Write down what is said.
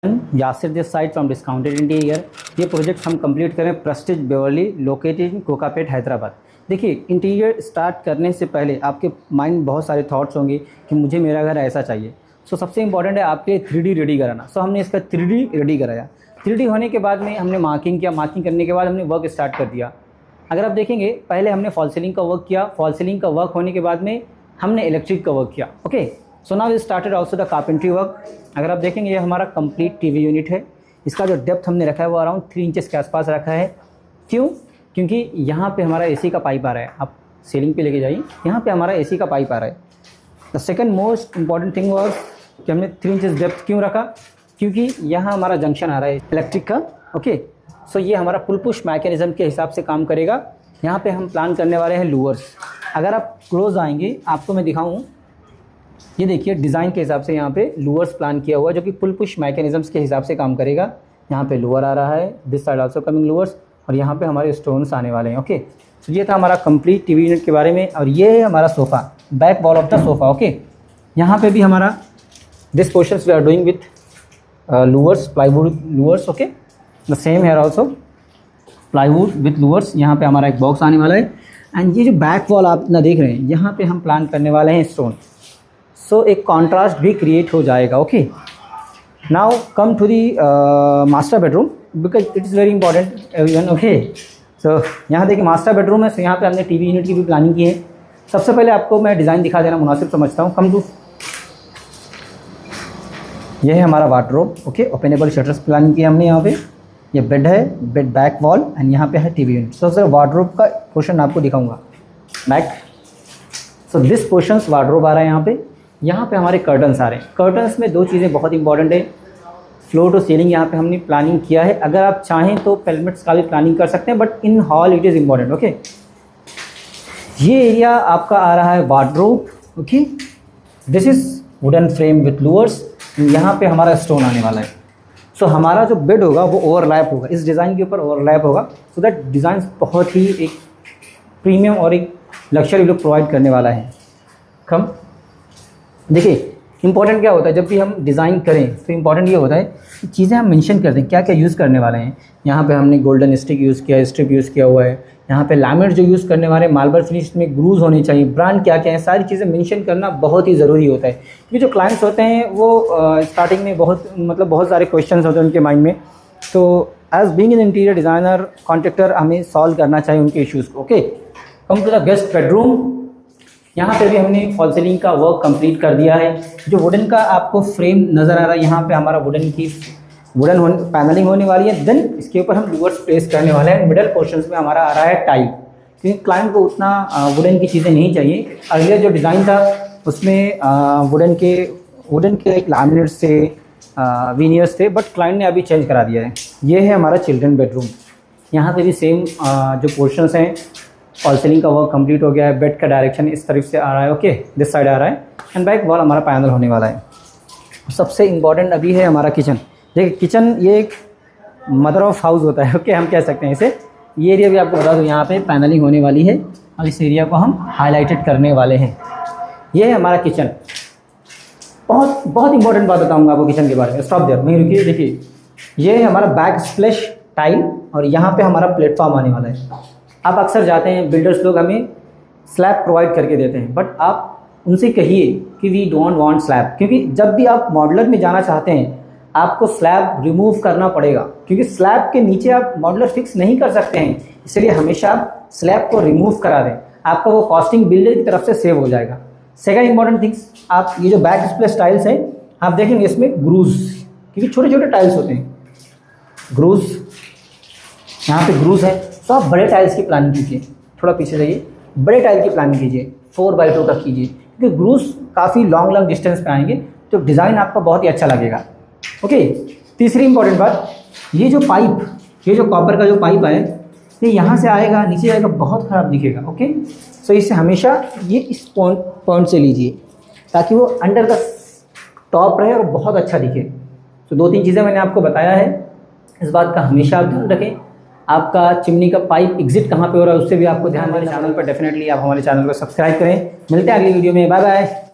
Yasir this side from discounted interior. ये project हम complete करें Prestige Beverly located in Kokapet Hyderabad. देखिए, इंटीरियर स्टार्ट करने से पहले आपके माइंड में बहुत सारे थॉट्स होंगे कि मुझे मेरा घर ऐसा चाहिए। सबसे इंपॉर्टेंट है आपके 3D रेडी कराना। हमने इसका 3D रेडी कराया। 3D होने के बाद में हमने मार्किंग किया। मार्किंग करने के बाद हमने वर्क स्टार्ट कर दिया। अगर आप देखेंगे, पहले हमने फॉल सीलिंग का वर्क किया। फॉल सीलिंग का वर्क होने के बाद में हमने इलेक्ट्रिक का वर्क किया। Okay, so now we started also the carpentry work. अगर आप देखेंगे, ये हमारा कंप्लीट टीवी यूनिट है। इसका जो डेप्थ हमने रखा है वो अराउंड 3 इंचेस के आसपास रखा है। क्यों? क्योंकि यहाँ पे हमारा एसी का पाइप आ रहा है। आप सीलिंग पे लेके जाइए, यहाँ पे हमारा एसी का पाइप आ रहा है। The second most important thing was कि हमने 3 इंचेस डेप्थ क्यों रखा? क्योंकि यहाँ हमारा जंक्शन आ रहा है इलेक्ट्रिक का। ओके, सो ये हमारा पुल पुश मैकेनिज्म के हिसाब से काम करेगा। यहाँ पे हम प्लान करने वाले हैं लूअर्स। अगर आप क्लोज आएंगे, आपको मैं दिखाऊँ, ये देखिए डिज़ाइन के हिसाब से यहाँ पे लूअर्स प्लान किया हुआ है, जो कि पुल पुश मैकेनिज्म्स के हिसाब से काम करेगा। यहाँ पे लूअर आ रहा है, this side also coming louvres, और यहाँ पे हमारे स्टोन्स आने वाले हैं। ओके, तो ये था हमारा कंप्लीट टीवी यूनिट के बारे में। और ये है हमारा sofa, back wall of the sofa. Okay, यहाँ पे भी हमारा this portions we are doing with louvers, plywood louvers. Okay, the same here also plywood with louvers. यहाँ पे हमारा एक बॉक्स आने वाला है। एंड ये जो बैक वॉल आप ना देख रहे हैं, यहाँ पे हम प्लान करने वाले हैं स्टोन। एक कॉन्ट्रास्ट भी क्रिएट हो जाएगा। Okay, now come to the master bedroom, because it is very important everyone. Okay, so यहाँ देखिए मास्टर बेडरूम है। सो यहाँ पे हमने टीवी यूनिट की भी प्लानिंग की है। सबसे पहले आपको मैं डिज़ाइन दिखा देना मुनासिब समझता हूँ। कम टू, ये है हमारा wardrobe. Okay, openable shutters planning किया हमने यहाँ पे। ये बेड है, बेड बैक वॉल, एंड यहाँ पे है टीवी यूनिट। सर वार्डरोब का पोर्शन आपको दिखाऊंगा back. So this portions wardrobe आ रहा है यहाँ पे। यहाँ पे हमारे कर्टन्स आ रहे हैं। कर्टन्स में 2 चीज़ें बहुत इंपॉर्टेंट है। फ्लोर टू सीलिंग यहाँ पे हमने प्लानिंग किया है। अगर आप चाहें तो पेलमेट्स का भी प्लानिंग कर सकते हैं, but in hall it is important. Okay, ये एरिया आपका आ रहा है wardrobe. Okay, this is wooden frame with louvers. यहाँ पे हमारा स्टोन आने वाला है। हमारा जो बेड होगा वो ओवरलैप होगा, इस डिज़ाइन के ऊपर ओवरलैप होगा। सो दैट डिज़ाइन बहुत ही एक प्रीमियम और एक लग्जरी लुक प्रोवाइड करने वाला है। कम देखिए, इंपॉर्टेंट क्या होता है जब भी हम डिज़ाइन करें, तो इंपॉर्टेंट ये होता है कि चीज़ें हम मेंशन कर दें क्या क्या यूज़ करने वाले हैं। यहाँ पे हमने गोल्डन स्टिक यूज़ किया है, स्ट्रिप यूज़ किया हुआ है। यहाँ पे लैमिनेट जो यूज़ करने वाले मार्बल फिनिश में ग्रूज होने चाहिए, ब्रांड क्या क्या है, सारी चीज़ें मेंशन करना बहुत ही ज़रूरी होता है। क्योंकि जो क्लाइंट्स होते हैं वो स्टार्टिंग में बहुत सारे क्वेश्चंस होते हैं उनके माइंड में। तो as being an interior designer contractor, हमें सॉल्व करना चाहिए उनके इश्यूज़ को। Okay, come to the guest bedroom. यहाँ पे भी हमने फॉल सीलिंग का वर्क कंप्लीट कर दिया है। जो वुडन का आपको फ्रेम नज़र आ रहा है, यहाँ पे हमारा वुडन पैनलिंग होने वाली है। देन इसके ऊपर हम लूअर्स प्लेस करने वाले हैं। मिडल पोर्शंस में हमारा आ रहा है टाइल, क्योंकि क्लाइंट को उतना वुडन की चीज़ें नहीं चाहिए। अर्लियर जो डिज़ाइन था उसमें वुडन के एक लैमिनेट्स थे, वीनियर्स थे, बट क्लाइंट ने अभी चेंज करा दिया है। ये है हमारा चिल्ड्रन बेडरूम। यहाँ पे भी सेम जो पोर्शंस हैं, फॉल सीलिंग का वर्क कंप्लीट हो गया है। बेड का डायरेक्शन इस तरफ से आ रहा है। ओके, दिस साइड आ रहा है। एंड बैक वॉल हमारा पैनल होने वाला है। सबसे इम्पॉर्टेंट अभी है हमारा किचन। देखिए, किचन ये एक मदर ऑफ हाउस होता है। ओके, हम कह सकते हैं इसे। ये एरिया भी आपको बता दूँ, यहाँ पे पैनलिंग होने वाली है और इस एरिया को हम हाईलाइटेड करने वाले हैं। ये है हमारा किचन। बहुत बहुत इंपॉर्टेंट बात बताऊँगा आपको किचन के बारे में। स्टॉप देयर, वहीं रुकिए। देखिए, ये है हमारा बैक स्प्लैश टाइल, और यहाँ पर हमारा प्लेटफॉर्म आने वाला है। आप अक्सर जाते हैं, बिल्डर्स लोग हमें स्लैब प्रोवाइड करके देते हैं, बट आप उनसे कहिए कि वी डोंट वांट स्लैब, क्योंकि जब भी आप मॉड्यूलर में जाना चाहते हैं आपको स्लैब रिमूव करना पड़ेगा, क्योंकि स्लैब के नीचे आप मॉड्यूलर फिक्स नहीं कर सकते हैं। इसलिए हमेशा आप स्लैब को रिमूव करा दें, आपका वो कॉस्टिंग बिल्डर की तरफ से सेव हो जाएगा। सेकंड इंपॉर्टेंट थिंग्स, आप ये जो बैक स्प्लैश टाइल्स हैं, आप देखेंगे इसमें ग्रूज, क्योंकि छोटे छोटे टाइल्स होते हैं, ग्रूज, यहाँ पे ग्रूज है। तो आप बड़े टाइल्स की प्लानिंग कीजिए। थोड़ा पीछे जाइए, बड़े टाइल की प्लानिंग कीजिए, 4x2 का कीजिए, क्योंकि ग्रूज काफ़ी लॉन्ग डिस्टेंस पे आएंगे, तो डिज़ाइन आपका बहुत ही अच्छा लगेगा। ओके, तीसरी इंपॉर्टेंट बात, ये जो पाइप, ये जो कॉपर का जो पाइप है, ये यहाँ से आएगा, नीचे आएगा, बहुत ख़राब दिखेगा। ओके, सो इसे हमेशा ये इस पॉइंट से लीजिए, ताकि वो अंडर द टॉप रहे और बहुत अच्छा दिखे। तो 2-3 चीज़ें मैंने आपको बताया है, इस बात का हमेशा आप ध्यान रखें। आपका चिमनी का पाइप एग्जिट कहाँ पे हो रहा है उससे भी आपको ध्यान देना। चैनल पर डेफिनेटली आप हमारे चैनल को सब्सक्राइब करें। मिलते हैं अगली वीडियो में। Bye bye.